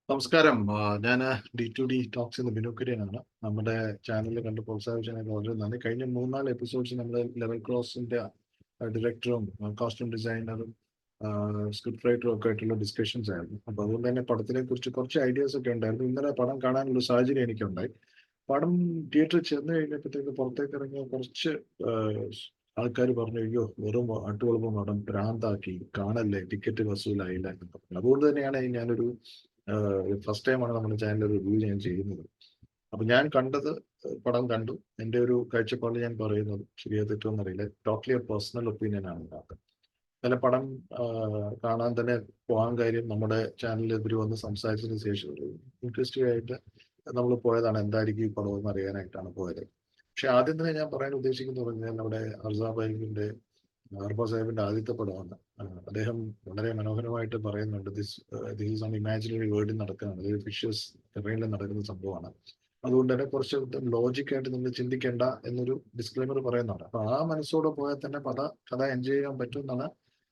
നമസ്കാരം. ഞാൻ D2D talks എന്ന ബിനോക്കിരിയനാണ്. നമ്മുടെ ചാനലിൽ കണ്ട് പ്രോത്സാഹിച്ചതിന് വളരെ നന്ദി. കഴിഞ്ഞ 3-4 എപ്പിസോഡ്സ് നമ്മുടെ ലെവൽ ക്രോസിന്റെ ഡയറക്ടറും കോസ്റ്റ്യൂം ഡിസൈനറും സ്ക്രിപ്റ്റ് റൈറ്ററും ഒക്കെ ആയിട്ടുള്ള ഡിസ്കഷൻസ് ആയിരുന്നു. അപ്പോൾ അതുകൊണ്ട് തന്നെ പടത്തിനെ കുറിച്ച് കുറച്ച് ഐഡിയാസ് ഒക്കെ ഉണ്ടായിരുന്നു. ഇന്നലെ പടം കാണാനുള്ള സാഹചര്യം എനിക്കുണ്ടായി. പടം തിയേറ്ററിൽ ചെന്ന് കഴിഞ്ഞപ്പോഴത്തേക്ക് പുറത്തേക്ക് ഇറങ്ങിയ കുറച്ച് ആൾക്കാർ പറഞ്ഞു, അയ്യോ വെറും അട്ടുകുളപ്പം പടം, ഭ്രാന്താക്കി, കാണല്ലേ, ടിക്കറ്റ് വസൂലായില്ല എന്നൊക്കെ പറഞ്ഞു. അതുകൊണ്ട് തന്നെയാണ് ഞാനൊരു ഫസ്റ്റ് ടൈമാണ് നമ്മുടെ ചാനൽ റിവ്യൂ ഞാൻ ചെയ്യുന്നത്. അപ്പൊ ഞാൻ കണ്ടത്, പടം കണ്ടു. എൻ്റെ ഒരു കാഴ്ചപ്പാടിൽ ഞാൻ പറയുന്നത് ശരിയോ തെറ്റോ എന്നറിയില്ല. ടോട്ടലി പേഴ്സണൽ ഒപ്പീനിയൻ ആണ് ഇതിനകത്ത്. നല്ല പടം കാണാൻ തന്നെ പോകാൻ കാര്യം, നമ്മുടെ ചാനലിൽ ഇവർ വന്ന് സംസാരിച്ചതിന് ശേഷം ഒരു ഇൻട്രസ്റ്റിംഗ് ആയിട്ട് നമ്മൾ പോയതാണ്. എന്തായിരിക്കും ഈ പടം എന്ന് അറിയാനായിട്ടാണ് പോയത്. പക്ഷെ ആദ്യം തന്നെ ഞാൻ പറയാൻ ഉദ്ദേശിക്കുന്നത് പറഞ്ഞാൽ നമ്മുടെ അർബ സാഹിബിന്റെ ആദ്യത്തെ പടമാണ്. അദ്ദേഹം വളരെ മനോഹരമായിട്ട് പറയുന്നുണ്ട്, ദിസ് ഈസ് ഓൺ ഇമാജിനറി വേൾഡിൽ നടക്കുകയാണ്, ഇത് ഫിഷ്യസ് ടെറൈനിൽ നടക്കുന്ന സംഭവമാണ്. അതുകൊണ്ട് തന്നെ കുറച്ച് ലോജിക്കായിട്ട് നിങ്ങൾ ചിന്തിക്കേണ്ട എന്നൊരു ഡിസ്ക്ലൈമർ പറയുന്നുണ്ട്. അപ്പൊ ആ മനസ്സോടെ പോയാൽ തന്നെ കഥ എൻജോയ് ചെയ്യാൻ പറ്റും എന്നാണ്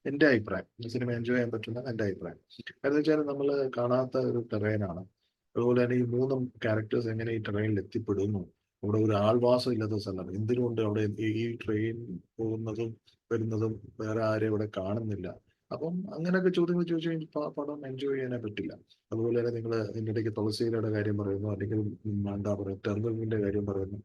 എന്റെ അഭിപ്രായം. സിനിമ എൻജോയ് ചെയ്യാൻ പറ്റുന്ന എന്റെ അഭിപ്രായം. കാരണം വെച്ചാൽ നമ്മൾ കാണാത്ത ഒരു ടെറൈനാണ്. അതുപോലെ തന്നെ ഈ 3 ക്യാരക്ടേഴ്സ് എങ്ങനെ ഈ ടെറൈനിൽ എത്തിപ്പെടുന്നു, അവിടെ ഒരു ആൾവാസം ഇല്ലാത്ത സ്ഥലമാണ്. എന്തിനുകൊണ്ട് അവിടെ ഈ ട്രെയിൻ പോകുന്നതും വരുന്നതും വേറെ ആരെയും ഇവിടെ കാണുന്നില്ല. അപ്പം അങ്ങനെയൊക്കെ ചോദ്യങ്ങൾ ചോദിച്ചു കഴിഞ്ഞാൽ പടം എൻജോയ് ചെയ്യാനേ പറ്റില്ല. അതുപോലെ തന്നെ നിങ്ങൾ ഇതിൻ്റെ ഇടയ്ക്ക് തുളസിയുടെ കാര്യം പറയുന്നു, അല്ലെങ്കിൽ എന്താ പറയുക, ടെർമിനലിന്റെ കാര്യം പറയുന്നു,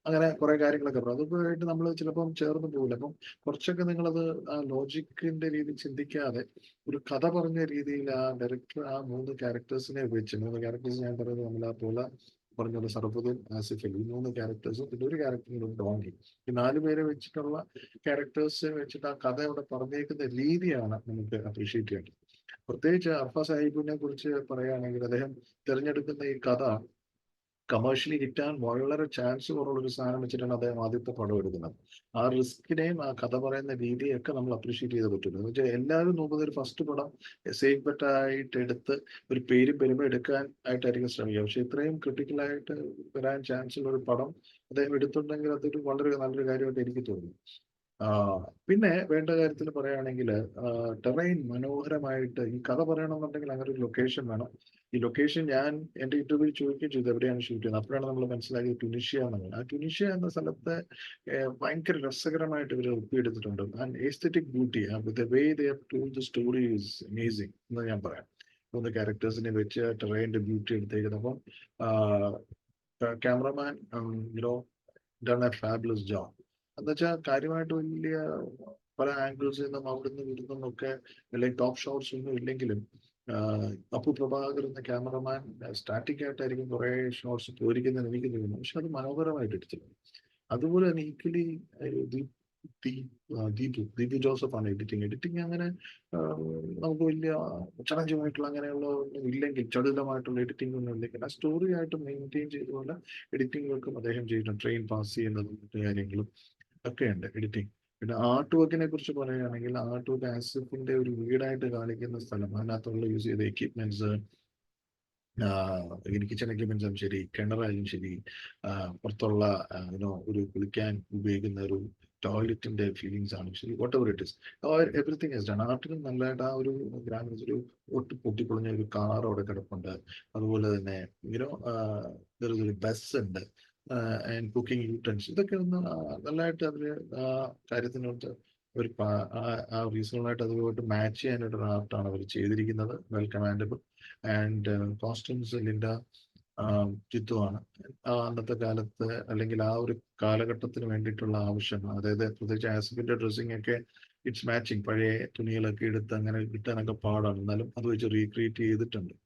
അങ്ങനെ കുറെ കാര്യങ്ങളൊക്കെ പറയും. അതൊക്കെ ആയിട്ട് നമ്മൾ ചിലപ്പം ചേർന്ന് പോകില്ല. അപ്പം കുറച്ചൊക്കെ നിങ്ങളത് ആ ലോജിക്കിന്റെ രീതിയിൽ ചിന്തിക്കാതെ ഒരു കഥ പറഞ്ഞ രീതിയിൽ ആ ഡയറക്ടർ ആ 3 ക്യാരക്ടേഴ്സിനെ വെച്ച്, 3 ക്യാരക്ടേഴ്സ് ഞാൻ പറയുന്നത് നമ്മൾ ആ പോലെ പറഞ്ഞ സർഫുദ്ദീൻ, ആസിഫ് അലി, ഈ 3 ക്യാരക്ടേഴ്സും പിന്നെ ഒരു ക്യാരക്ടറിനും ഡോങ്കി, ഈ 4 പേരെ വെച്ചിട്ടുള്ള ക്യാരക്ടേഴ്സ് വെച്ചിട്ട് ആ കഥ ഇവിടെ പറഞ്ഞേക്കുന്ന രീതിയാണ് നമുക്ക് അപ്രീഷിയേറ്റ് ചെയ്യേണ്ടത്. പ്രത്യേകിച്ച് അർഫ സാഹിബിനെ കുറിച്ച് പറയുകയാണെങ്കിൽ അദ്ദേഹം തിരഞ്ഞെടുക്കുന്ന ഈ കഥ കമേഴ്ഷ്യലി ഹിറ്റാൻ വളരെ ചാൻസ് കുറവുള്ള ഒരു സാധനം വെച്ചിട്ടാണ് അദ്ദേഹം ആദ്യത്തെ പടം എടുക്കുന്നത്. ആ റിസ്കിനെയും ആ കഥ പറയുന്ന രീതിയൊക്കെ നമ്മൾ അപ്രീഷിയേറ്റ് ചെയ്ത് പറ്റുള്ളൂ. എന്ന് വെച്ചാൽ എല്ലാവരും നോക്കുന്ന ഒരു ഫസ്റ്റ് പടം സേഫ് ബെറ്റായിട്ട് എടുത്ത് ഒരു പേരും പെരുമ എടുക്കാൻ ആയിട്ടായിരിക്കും ശ്രമിക്കുക. പക്ഷെ ഇത്രയും ക്രിട്ടിക്കലായിട്ട് വരാൻ ചാൻസ് ഉള്ള ഒരു പടം അദ്ദേഹം എടുത്തിട്ടുണ്ടെങ്കിൽ അതൊരു വളരെ നല്ലൊരു കാര്യമായിട്ട് എനിക്ക് തോന്നുന്നു. ആ, പിന്നെ വേണ്ട കാര്യത്തിൽ പറയുകയാണെങ്കിൽ ടെറൈൻ മനോഹരമായിട്ട് ഈ കഥ പറയണമെന്നുണ്ടെങ്കിൽ അങ്ങനെ ഒരു ലൊക്കേഷൻ വേണം. ഈ ലൊക്കേഷൻ ഞാൻ എന്റെ ഇന്റർവ്യൂ ചോദിക്കുകയും ചെയ്തു എവിടെയാണ് ഷൂട്ട് ചെയ്യുന്നത്. അപ്പോഴാണ് നമ്മൾ മനസ്സിലാക്കിയത് ടുണീഷ്യ എന്നാണ്. ആ ടുണീഷ്യ എന്ന സ്ഥലത്തെ ഭയങ്കര രസകരമായിട്ട് ഇവർ ഒപ്പിയെടുത്തിട്ടുണ്ട്. And aesthetic beauty, the way they have told the story is amazing എന്ന് ഞാൻ പറയാം. 3 ക്യാരക്ടേഴ്സിനെ വെച്ച് ടെറൈൻ്റെ ബ്യൂട്ടി എടുത്തേക്കുന്നത്. അപ്പം cameraman you know done A fabulous job. എന്ന് വെച്ചാൽ കാര്യമായിട്ട് വലിയ പല ആംഗിൾസിൽ നിന്നും അവിടുന്ന് ഇവിടുന്നും ഒക്കെ അല്ലെങ്കിൽ ടോപ്പ് ഷോട്ട്സ് ഒന്നും ഇല്ലെങ്കിലും അപ്പു പ്രഭാകർ എന്ന ക്യാമറമാൻ സ്റ്റാറ്റിക് ആയിട്ടായിരിക്കും കുറെ ഷോട്ട്സ് പോയിരിക്കുന്നതെന്ന് എനിക്ക് തോന്നുന്നു. പക്ഷെ അത് മനോഹരമായിട്ട് എടുത്തിട്ടുണ്ട്. അതുപോലെ തന്നെ ഈക്വലി ദീപു ജോസഫ് ആണ് എഡിറ്റിംഗ്. എഡിറ്റിംഗ് അങ്ങനെ നമുക്ക് വലിയ ചലഞ്ചുമായിട്ടുള്ള അങ്ങനെയുള്ള ഒന്നും ഇല്ലെങ്കിൽ, ചടുലമായിട്ടുള്ള എഡിറ്റിംഗ് ഒന്നും ഇല്ലെങ്കിൽ ആ സ്റ്റോറി ആയിട്ട് മെയിൻറ്റെയിൻ ചെയ്തുകൊണ്ട് എഡിറ്റിംഗ് വർക്കും അദ്ദേഹം ചെയ്തിട്ടുണ്ട്. ട്രെയിൻ പാസ് ചെയ്യുന്നതും മറ്റു കാര്യങ്ങളും ഒക്കെയുണ്ട് എഡിറ്റിംഗ്. പിന്നെ ആർട്ട് വർക്കിനെ കുറിച്ച് പറയുകയാണെങ്കിൽ ആർട്ട് വർക്ക് ആസിഫിന്റെ ഒരു വീടായിട്ട് കാണിക്കുന്ന സ്ഥലം, അതിനകത്തുള്ള യൂസ് ചെയ്ത എക്യുപ്മെന്റ്സ്, കിച്ചൺ എക്യുപ്മെന്റ്സും ശരി, കിണറായാലും ശരി, പുറത്തുള്ള ഒരു കുളിക്കാൻ ഉപയോഗിക്കുന്ന ഒരു ടോയ്ലറ്റിന്റെ ഫീലിങ്സ് ആണ് ശരി, whatever it is, everything is done. ആർട്ടിനും നല്ലതായിട്ട് ആ ഒരു ഗ്രാമീണ ഒരു പൊട്ടിപ്പൊളിഞ്ഞ ഒരു കാർ അവിടെ കിടപ്പുണ്ട്. അതുപോലെ തന്നെ യുനോ ഒരു ബസ് ഉണ്ട്, ആൻഡ് കുക്കിംഗ് യൂട്ടൻസ്, ഇതൊക്കെ ഒന്ന് നല്ലതായിട്ട് അവര് ആ കാര്യത്തിനോട്ട് ഒരു ആ റീസണായിട്ട് അതുമായിട്ട് മാച്ച് ചെയ്യാനായിട്ടൊരു ആർട്ടാണ് അവർ ചെയ്തിരിക്കുന്നത്. Well commendable. And costumes Linda ജിത്തുവാണ്. അന്നത്തെ കാലത്ത് അല്ലെങ്കിൽ ആ ഒരു കാലഘട്ടത്തിന് വേണ്ടിയിട്ടുള്ള ആവശ്യം, അതായത് പ്രത്യേകിച്ച് ആസിഫിന്റെ ഡ്രസ്സിംഗ് ഒക്കെ ഇറ്റ്സ് മാച്ചിങ്. പഴയ തുണികളൊക്കെ എടുത്ത് അങ്ങനെ കിട്ടാനൊക്കെ പാടാണ്, എന്നാലും അത് വെച്ച് റീക്രിയേറ്റ് ചെയ്തിട്ടുണ്ട്.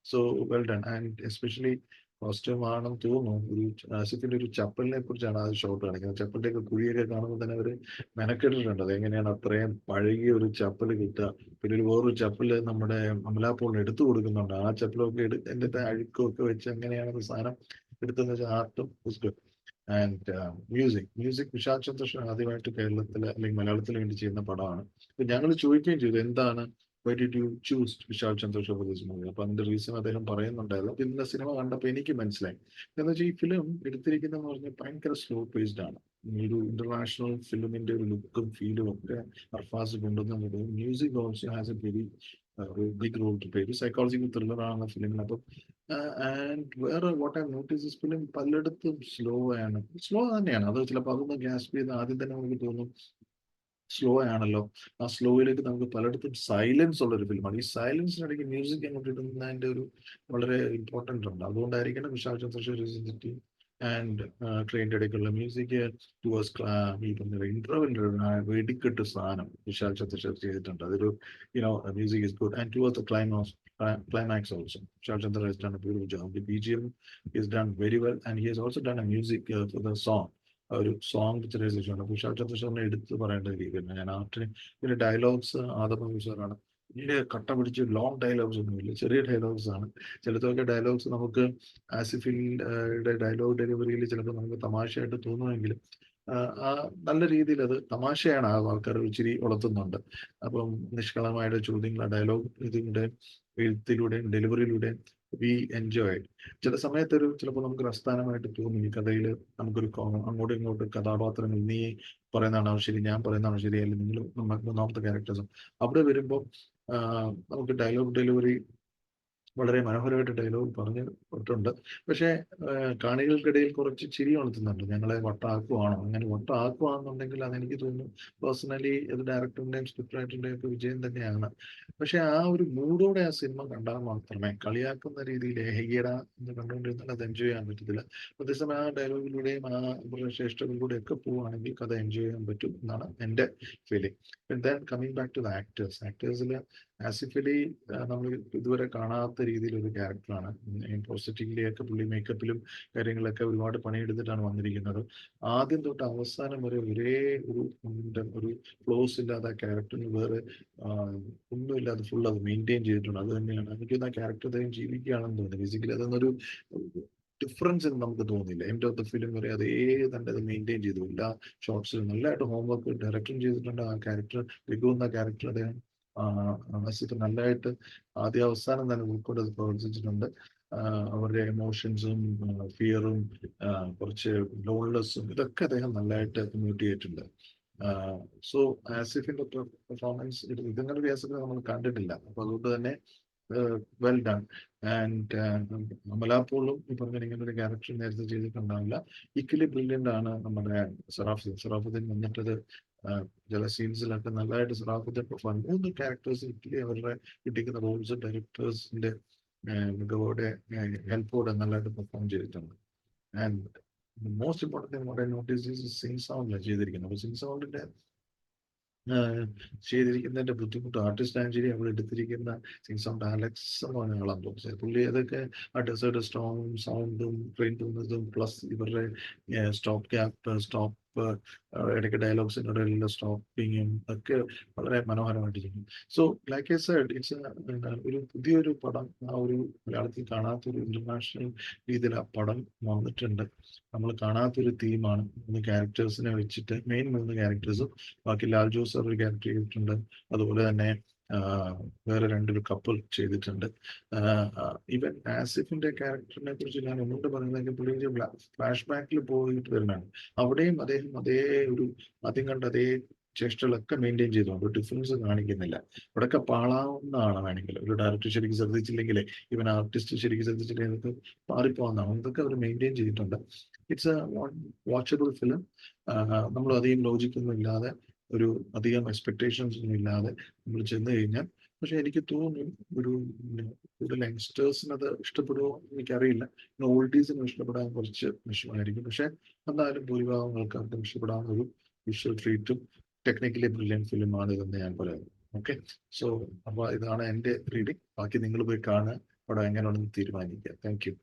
So well done. And especially costume ആണെന്ന് തോന്നുന്നു, ഒരു ആസിഫിന്റെ ഒരു ചപ്പലിനെ കുറിച്ചാണ് ആ ഷോട്ട് കാണിക്കുന്നത്. ചപ്പലിന്റെ ഒക്കെ കുഴിയൊക്കെ കാണുമ്പോൾ തന്നെ അവര് മെനക്കെട്ടിട്ടുണ്ട്. അതെങ്ങനെയാണ് അത്രയും പഴകിയ ഒരു ചപ്പല് കിട്ടുക. പിന്നെ വേറൊരു ചപ്പല് നമ്മുടെ അമലാപ്പോൾ എടുത്തു കൊടുക്കുന്നുണ്ട്. ആ ചപ്പലൊക്കെ എന്നിട്ട് അഴുക്കൊക്കെ വെച്ച് എങ്ങനെയാണ് സാധനം എടുത്തെന്ന് വെച്ചാൽ ആർട്ടും പുസ്തകം. ആൻഡ് മ്യൂസിക് വിശാൽ ചന്ദ്രശേഖർ ആദ്യമായിട്ട് കേരളത്തിൽ അല്ലെങ്കിൽ മലയാളത്തിൽ വേണ്ടി ചെയ്യുന്ന പടമാണ്. അപ്പൊ ഞങ്ങൾ ചോദിക്കുകയും ചെയ്തു എന്താണ് why did you choose Vishal Chandrasekhar for this movie? അപ്പൊ അതിന്റെ റീസൺ അദ്ദേഹം പറയുന്നുണ്ടായിരുന്നു. അപ്പൊ ഇന്ന സിനിമ കണ്ടപ്പോൾ എനിക്ക് മനസ്സിലായി എന്ന് വെച്ചാൽ ഈ ഫിലിം എടുത്തിരിക്കുന്നതെന്ന് പറഞ്ഞാൽ ഭയങ്കര സ്ലോ പേസ്ഡ് ആണ്. ഒരു ഇന്റർനാഷണൽ ഫിലിമിന്റെ ഒരു ലുക്കും ഫീലും ഒക്കെ അർഫാസ് കൊണ്ടുവന്നത്. Music also has a very big role to play. ഒരു സൈക്കോളജിക്കൽ ത്രില്ലർ ആണ് ഫിലിമിന്. അപ്പം ആൻഡ് വേറെ വാട്ട് ഐ നോട്ടീസ് ഫിലിം പലയിടത്തും സ്ലോ ആണ്. സ്ലോ തന്നെയാണ് അത്. ചിലപ്പോൾ അതൊന്ന് ഗ്യാസ്പ് ചെയ്ത് ആദ്യം തന്നെ നമുക്ക് തോന്നും സ്ലോ ആണല്ലോ. ആ സ്ലോയിലേക്ക് നമുക്ക് പലയിടത്തും സൈലൻസ് ഉള്ള ഒരു ഫിലിമാണ്. ഈ സൈലൻസിനിടയ്ക്ക് മ്യൂസിക് അങ്ങോട്ട് ഇടുന്നതിന്റെ ഒരു വളരെ ഇമ്പോർട്ടൻ്റ് ഉണ്ട്. അതുകൊണ്ടായിരിക്കണം വിശാൽ ചന്ദ്രശേഖർ ആൻഡ് ട്രെയിനിന്റെ ഇടയ്ക്കുള്ള മ്യൂസിക് ടുവേഴ്സ് ഈ പറഞ്ഞ ഇന്റർവെല്ലിൽ വെടിക്കെട്ട് സാധനം വിശാൽ ചന്ദ്രശേഖർ ചെയ്തിട്ടുണ്ട്. അതൊരു music is good and towards the climax also. Vishal Chandra has done a beautiful job. The BGM is done very well, and he has also done a music for the song. ഒരു song picturisation ആണ്. വിശാൽ ചന്ദ്രശേഖറിനെ എടുത്ത് പറയേണ്ട രീതിയിലാണ്. ഞാൻ ആർട്ടിന് ഇതിന്റെ dialogues Adam സാറാണ്. ഇതിന്റെ കട്ട പിടിച്ച് ലോങ് ഡയലോഗ്സ് ഒന്നുമില്ല, ചെറിയ ഡയലോഗ്സ് ആണ്. ചിലതൊക്കെ ഡയലോഗ്സ് നമുക്ക് ആസിഫിന്റെ ഡയലോഗ് ഡെലിവറിയിൽ ചിലപ്പോൾ നമുക്ക് തമാശയായിട്ട് തോന്നുമെങ്കിലും നല്ല രീതിയിൽ അത് തമാശയാണ്. ആ ആൾക്കാർ ഇച്ചിരി വളർത്തുന്നുണ്ട്. അപ്പം നിഷ്കളമായിട്ട് ചോദ്യങ്ങൾ ഡയലോഗ് ഇതിന്റെ എഴുത്തിലൂടെയും ഡെലിവറിയിലൂടെയും വി എൻജോയ്. ചില സമയത്ത് ചിലപ്പോൾ നമുക്ക് അസ്ഥാനമായിട്ട് തോന്നും ഈ കഥയിൽ നമുക്കൊരു അങ്ങോട്ടും ഇങ്ങോട്ടും കഥാപാത്രങ്ങൾ നീ പറയുന്നതാണോ ശരി, ഞാൻ പറയുന്നതാണോ ശരി, അല്ലെങ്കിൽ നിങ്ങൾ മൂന്നാമത്തെ ക്യാരക്ടേഴ്സും അവിടെ വരുമ്പോൾ നമുക്ക് ഡയലോഗ് ഡെലിവറി വളരെ മനോഹരമായിട്ട് ഡയലോഗ് പറഞ്ഞിട്ടുണ്ട്. പക്ഷേ കാണികൾക്കിടയിൽ കുറച്ച് ചിരി ഉണർത്തുന്നുണ്ട്. ഞങ്ങളെ വട്ടാക്കുവാണോ, അങ്ങനെ വട്ടാക്കുവാണെന്നുണ്ടെങ്കിൽ അതെനിക്ക് തോന്നുന്നു പേഴ്സണലി അത് ഡയറക്ടറിന്റെയും സ്ക്രിപ്റ്റ് റൈറ്ററിന്റെയും ഒക്കെ വിജയം തന്നെയാണ്. പക്ഷെ ആ ഒരു മൂഡോടെ ആ സിനിമ കണ്ടാൽ മാത്രമേ, കളിയാക്കുന്ന രീതിയിൽ ഹെയ്യട എന്ന് കണ്ടുകൊണ്ടിരുന്നാൽ അത് എൻജോയ് ചെയ്യാൻ പറ്റത്തില്ല. അതേസമയം ആ ഡയലോഗിലൂടെയും ആ ശ്രേഷ്ഠകളിലൂടെ ഒക്കെ പോവുകയാണെങ്കിൽ കഥ എൻജോയ് ചെയ്യാൻ പറ്റും എന്നാണ് എൻ്റെ feeling. Then coming back to the ആക്ടേഴ്സിൽ ആസിഫ് അലി നമ്മൾ ഇതുവരെ കാണാത്ത രീതിയിലൊരു ക്യാരക്ടറാണ്. പോസിറ്റീവ്ലി ഒക്കെ പുള്ളി മേക്കപ്പിലും കാര്യങ്ങളൊക്കെ ഒരുപാട് പണിയെടുത്തിട്ടാണ് വന്നിരിക്കുന്നത്. ആദ്യം തൊട്ട് അവസാനം വരെ ഒരേ ഒരു ഫ്ലോസ് ഇല്ലാതെ ആ ക്യാരക്ടറിന് വേറെ ഒന്നുമില്ലാതെ ഫുൾ അത് മെയിൻറ്റെയിൻ ചെയ്തിട്ടുണ്ട്. അത് തന്നെയാണ് എനിക്ക് ആ ക്യാരക്ടർ അദ്ദേഹം ജീവിക്കുകയാണെന്ന് തോന്നുന്നത്. ഫിസിക്കലി അതൊന്നൊരു ഡിഫറൻസ് നമുക്ക് തോന്നിയില്ല. എൻഡ് ഓഫ് ദ ഫിലിം വരെ അതേ തന്നെ അത് മെയിൻറ്റെയിൻ ചെയ്തു. എല്ലാ ഷോർട്സിലും നല്ലതായിട്ട് ഹോംവർക്ക് ഡയറക്ടറും ചെയ്തിട്ടുണ്ട്. ആ ക്യാരക്ടർ രഘു എന്ന ക്യാരക്ടർ അദ്ദേഹം നസിഫ് നല്ലതായിട്ട് ആദ്യ അവസാനം തന്നെ ഉൾക്കൊണ്ട് പ്രവർത്തിച്ചിട്ടുണ്ട്. അവരുടെ എമോഷൻസും ഫിയറും കുറച്ച് ലോൺലെസ്സും ഇതൊക്കെ അദ്ദേഹം നല്ലതായിട്ട് മ്യൂട്ട് ചെയ്തിട്ടുണ്ട്. സോ ആസിഫിന്റെ പെർഫോമൻസ് ഇതങ്ങനെ ആസിഫ് നമ്മൾ കണ്ടിട്ടില്ല. അപ്പൊ അതുകൊണ്ട് തന്നെ വെൽ ഡൺ. ആൻഡ് അമലാപ്പോളും ഈ പറഞ്ഞ ഇങ്ങനെ ഒരു ക്യാരക്ടർ നേരത്തെ ചെയ്തിട്ടുണ്ടാവില്ല. ഈക്വലി ബ്രില്യൻ്റ് ആണ് നമ്മുടെ സറാഫുദ്ദീൻ വന്നിട്ടത്. ചില സീൻസിലൊക്കെ നല്ലതായിട്ട് സറാഫുദ്ദീൻ പെർഫോം. 3 ക്യാരക്ടേഴ്സ് ഇറ്റലി അവരുടെ കിട്ടിക്കുന്ന റോൾസ് ഡയറക്ടേഴ്സിന്റെ മികവോടെ ഹെൽപ്പോടെ നല്ലതായിട്ട് പെർഫോം ചെയ്തിട്ടുണ്ട്. And most important what I notice sync സൗണ്ടിലാണ് ചെയ്തിരിക്കുന്നത്. അപ്പോൾ സിംഗ് സൗണ്ടിന്റെ ചെയ്തിരിക്കുന്നതിന്റെ ബുദ്ധിമുട്ട് ആർട്ടിസ്റ്റ് ആൻഡ് അവിടെ എടുത്തിരിക്കുന്ന സിംഗ് സൗണ്ട് അലക്സ് എന്ന് പറഞ്ഞ ആളാന്ന് തോന്നുന്നത്. പുള്ളി അതൊക്കെ ആ ഡെസേർട്ട് സൗണ്ടും ട്രെയിൻ പോകുന്നതും പ്ലസ് ഇവരുടെ സ്റ്റോപ്പ് ക്യാപ്പ് സ്റ്റോപ്പ് ഇടയ്ക്ക് ഡയലോഗ്സിനുള്ള സ്റ്റോപ്പിങ്ങും ഒക്കെ വളരെ മനോഹരമായിട്ട് ചെയ്യും. So like I said it's ഒരു പുതിയൊരു പടം. ആ ഒരു മലയാളത്തിൽ കാണാത്തൊരു ഇന്റർനാഷണൽ രീതിയിൽ ആ പടം വന്നിട്ടുണ്ട്. നമ്മൾ കാണാത്തൊരു തീമാണ്. 3 ക്യാരക്ടേഴ്സിനെ വെച്ചിട്ട് മെയിൻ 3 ക്യാരക്ടേഴ്സും ബാക്കി ലാൽ ജോസ് ഒരു ക്യാരക്ടർ ചെയ്തിട്ടുണ്ട്. അതുപോലെ തന്നെ വേറെ 2 കപ്പിൾ ചെയ്തിട്ടുണ്ട്. ഈവൻ ആസിഫിന്റെ ക്യാരക്ടറിനെ കുറിച്ച് ഞാൻ ഒന്നുകൂടെ പറയുന്നതെങ്കിൽ പുള്ളി ഫ്ലാഷ് ബാക്കിൽ പോയിട്ട് വരുന്നതാണ്. അവിടെയും അദ്ദേഹം അതേ ഒരു ആദ്യം കണ്ട അതേ ചേഷ്ടകളൊക്കെ മെയിൻറ്റെയിൻ ചെയ്തുകൊണ്ട് ഡിഫറൻസ് കാണിക്കുന്നില്ല. ഇവിടെയൊക്കെ പാളാവുന്നതാണ് വേണമെങ്കിൽ ഒരു ഡയറക്ടർ ശരിക്കും ശ്രദ്ധിച്ചില്ലെങ്കിൽ, ഇവൻ ആർട്ടിസ്റ്റ് ശരിക്കും ശ്രദ്ധിച്ചില്ലെങ്കിൽ മാറിപ്പോകുന്നതാണ്. ഇതൊക്കെ അവർ മെയിൻറ്റെയിൻ ചെയ്തിട്ടുണ്ട്. It's A watchable film. നമ്മൾ അധികം ലോജിക്കൊന്നും ഇല്ലാതെ ഒരു അധികം എക്സ്പെക്ടേഷൻസ് ഒന്നും ഇല്ലാതെ നമ്മൾ ചെന്ന് കഴിഞ്ഞാൽ, പക്ഷെ എനിക്ക് തോന്നുന്നു ഒരു കൂടുതൽ യങ്സ്റ്റേഴ്സിന് അത് ഇഷ്ടപ്പെടുമോ എനിക്കറിയില്ല. ഓൾഡീസിന് ഇഷ്ടപ്പെടാൻ കുറച്ച് വിഷമമായിരിക്കും. പക്ഷെ എന്നാലും ഭൂരിഭാഗം ആൾക്കാർക്കും ഇഷ്ടപ്പെടാവുന്ന ഒരു വിഷ്വൽ ട്രീറ്റും ടെക്നിക്കലി ബ്രില്യൻ ഫിലിമാണ് ഇതെന്ന് ഞാൻ പറയുന്നത്. ഓക്കെ, സോ അപ്പോൾ ഇതാണ് എൻ്റെ റീഡിങ്. ബാക്കി നിങ്ങൾ പോയി കാണുക, അവിടെ എങ്ങനെയാണെന്ന് തീരുമാനിക്കുക. Thank you.